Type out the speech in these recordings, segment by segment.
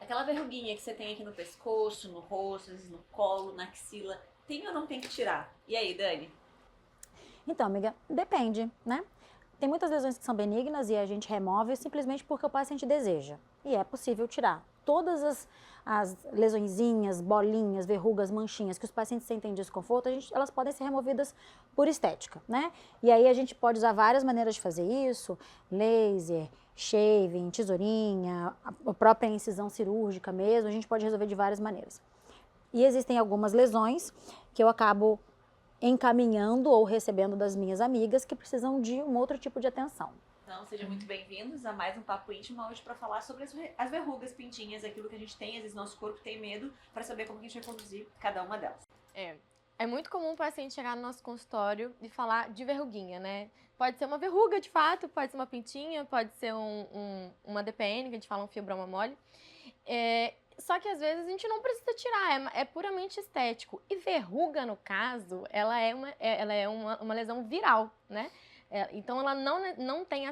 Aquela verruguinha que você tem aqui no pescoço, no rosto, às vezes no colo, na axila, tem ou não tem que tirar? E aí, Dani? Então, amiga, depende, né? Tem muitas lesões que são benignas e a gente remove simplesmente porque o paciente deseja. E é possível tirar. Todas as lesõezinhas, bolinhas, verrugas, manchinhas que os pacientes sentem desconforto, elas podem ser removidas por estética, né? E aí a gente pode usar várias maneiras de fazer isso: laser, shaving, tesourinha, a própria incisão cirúrgica mesmo, a gente pode resolver de várias maneiras. E existem algumas lesões que eu acabo encaminhando ou recebendo das minhas amigas que precisam de um outro tipo de atenção. Então, sejam muito bem-vindos a mais um Papo Íntimo, hoje para falar sobre as verrugas, pintinhas, aquilo que a gente tem, às vezes nosso corpo tem medo, para saber como que a gente vai conduzir cada uma delas. É muito comum o paciente chegar no nosso consultório e falar de verruguinha, né? Pode ser uma verruga, de fato, pode ser uma pintinha, pode ser uma DPN, que a gente fala um fibroma mole. Só que às vezes a gente não precisa tirar, é puramente estético. E verruga, no caso, ela é uma lesão viral, né? Então ela não tem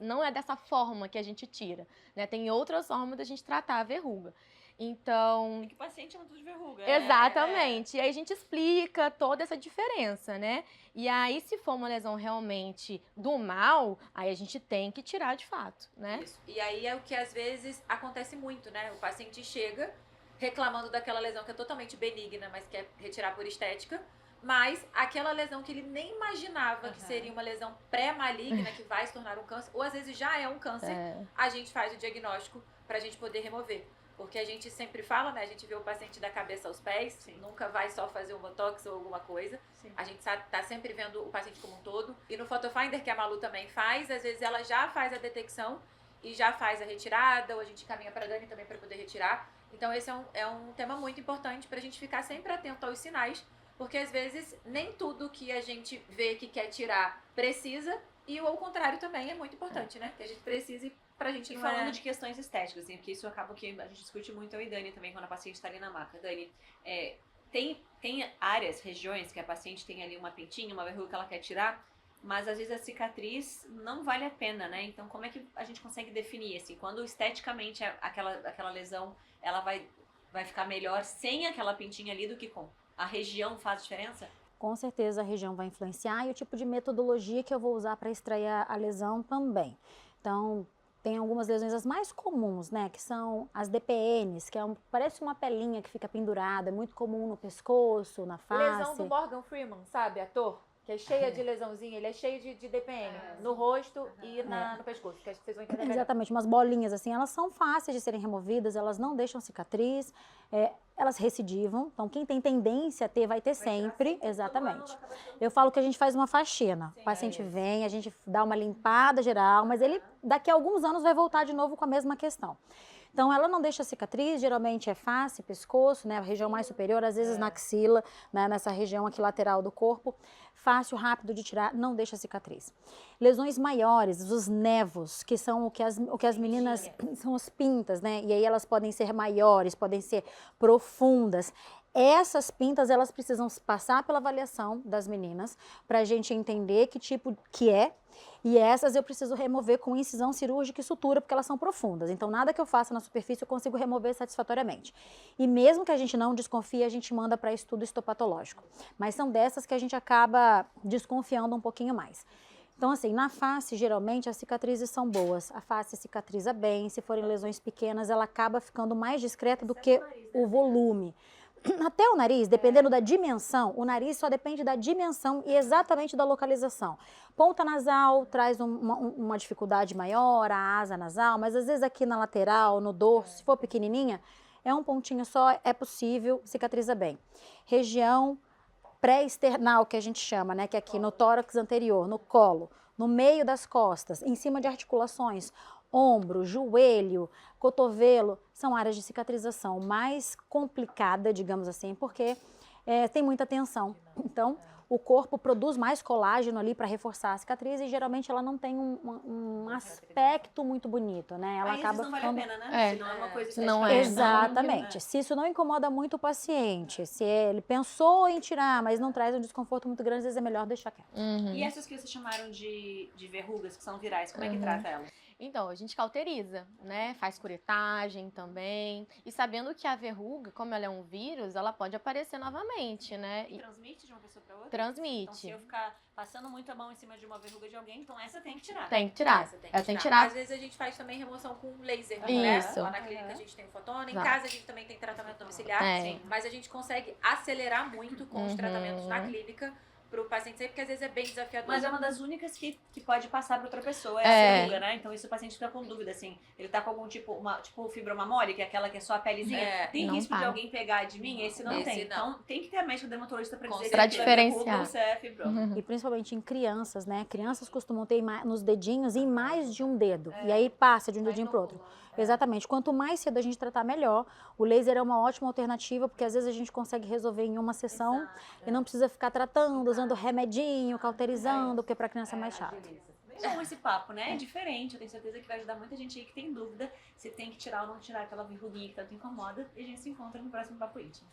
não é dessa forma que a gente tira, né? Tem outras formas da gente tratar a verruga. Então, E que o paciente é muito de verruga, exatamente. E aí a gente explica toda essa diferença, né? E aí, se for uma lesão realmente do mal, aí a gente tem que tirar de fato, né? Isso. E aí é o que às vezes acontece muito, né? O paciente chega reclamando daquela lesão que é totalmente benigna, mas quer retirar por estética, mas aquela lesão que ele nem imaginava que seria uma lesão pré-maligna, que vai se tornar um câncer, ou às vezes já é um câncer, a gente faz o diagnóstico pra gente poder remover. Porque a gente sempre fala, né? A gente vê o paciente da cabeça aos pés, sim, nunca vai só fazer um botox ou alguma coisa. Sim. A gente tá sempre vendo o paciente como um todo. E no Photofinder, que a Malu também faz, às vezes ela já faz a detecção e já faz a retirada, ou a gente caminha para a Dani também para poder retirar. Então esse é um tema muito importante pra gente ficar sempre atento aos sinais, porque às vezes nem tudo que a gente vê que quer tirar precisa, e o contrário também é muito importante, né? Que a gente precise pra gente. E falando de questões estéticas, assim, porque isso acaba que a gente discute muito, eu e Dani também, quando a paciente tá ali na maca. Dani, tem áreas, regiões que a paciente tem ali uma pintinha, uma verruga que ela quer tirar, mas às vezes a cicatriz não vale a pena, né? Então como é que a gente consegue definir, assim, quando esteticamente aquela lesão, ela vai ficar melhor sem aquela pintinha ali do que com? A região faz diferença? Com certeza a região vai influenciar e o tipo de metodologia que eu vou usar para extrair a lesão também. Então, tem algumas lesões as mais comuns, né, que são as DPNs, que parece uma pelinha que fica pendurada, é muito comum no pescoço, na face. Lesão do Morgan Freeman, sabe, ator? Que é cheia de lesãozinha, ele é cheio de DPN no rosto e no pescoço, que acho que vocês vão entender. Exatamente, umas bolinhas assim, elas são fáceis de serem removidas, elas não deixam cicatriz, elas recidivam, então quem tem tendência a ter vai ter sempre, exatamente. Eu falo que a gente faz uma faxina, o paciente vem, a gente dá uma limpada geral, mas ele daqui a alguns anos vai voltar de novo com a mesma questão. Então, ela não deixa cicatriz, geralmente é face, pescoço, né, a região mais superior, às vezes na axila, né, nessa região aqui lateral do corpo. Fácil, rápido de tirar, não deixa cicatriz. Lesões maiores, os nevos, que são o que as meninas, são as pintas, né, e aí elas podem ser maiores, podem ser profundas. Essas pintas, elas precisam passar pela avaliação das meninas, para a gente entender que tipo que é, e essas eu preciso remover com incisão cirúrgica e sutura, porque elas são profundas. Então, nada que eu faça na superfície eu consigo remover satisfatoriamente. E mesmo que a gente não desconfie, a gente manda para estudo histopatológico. Mas são dessas que a gente acaba desconfiando um pouquinho mais. Então, assim, na face, geralmente, as cicatrizes são boas. A face cicatriza bem, se forem lesões pequenas, ela acaba ficando mais discreta do que o volume. Até o nariz, dependendo da dimensão, o nariz só depende da dimensão e exatamente da localização. Ponta nasal traz uma dificuldade maior, a asa nasal, mas às vezes aqui na lateral, no dorso, se for pequenininha, é um pontinho só, é possível, cicatriza bem. Região pré-external, que a gente chama, né, que é aqui no tórax anterior, no colo, no meio das costas, em cima de articulações, ombro, joelho, cotovelo, são áreas de cicatrização mais complicada, digamos assim, porque tem muita tensão. Então, o corpo produz mais colágeno ali para reforçar a cicatriz e geralmente ela não tem um aspecto muito bonito, né? Ela acaba não vale a pena, né? Se não é uma coisa não Exatamente. Se isso não incomoda muito o paciente, se ele pensou em tirar, mas não traz um desconforto muito grande, às vezes é melhor deixar quieto. E essas que vocês chamaram de verrugas, que são virais, como é que trata elas? Então, a gente cauteriza, né? Faz curetagem também. E sabendo que a verruga, como ela é um vírus, ela pode aparecer novamente, né? E transmite de uma pessoa para outra? Transmite. Então, se eu ficar passando muito a mão em cima de uma verruga de alguém, então essa tem que tirar. Tem que tirar. Essa tem Ela tem que tirar. Às vezes a gente faz também remoção com laser, né? Isso. Lá na clínica a gente tem o fotona, em Tá. casa a gente também tem tratamento domiciliar, Tem. mas a gente consegue acelerar muito com os tratamentos na clínica pro paciente sair, porque às vezes é bem desafiador. Mas é uma das únicas que pode passar para outra pessoa, é É. a verruga, né? Então isso o paciente fica com dúvida, assim. Ele tá com algum tipo fibroma mole, que é aquela que é só a pelezinha. É, Tem não risco de para. alguém pegar de mim? Esse não Esse tem. não. Então tem que ter a médica dermatologista para dizer Pra se é verruga diferenciar. ou se é fibroma. E principalmente em crianças, né? Crianças costumam ter nos dedinhos em mais de um dedo. E aí passa de um dedinho pro outro. Exatamente. Quanto mais cedo a gente tratar, melhor. O laser é uma ótima alternativa, porque às vezes a gente consegue resolver em uma sessão e não precisa ficar tratando, usando remedinho, cauterizando, porque para criança é mais chato. Bom, esse papo, né? É diferente. Eu tenho certeza que vai ajudar muita gente aí que tem dúvida se tem que tirar ou não tirar aquela verruguinha que tanto incomoda. E a gente se encontra no próximo Papo Íntimo.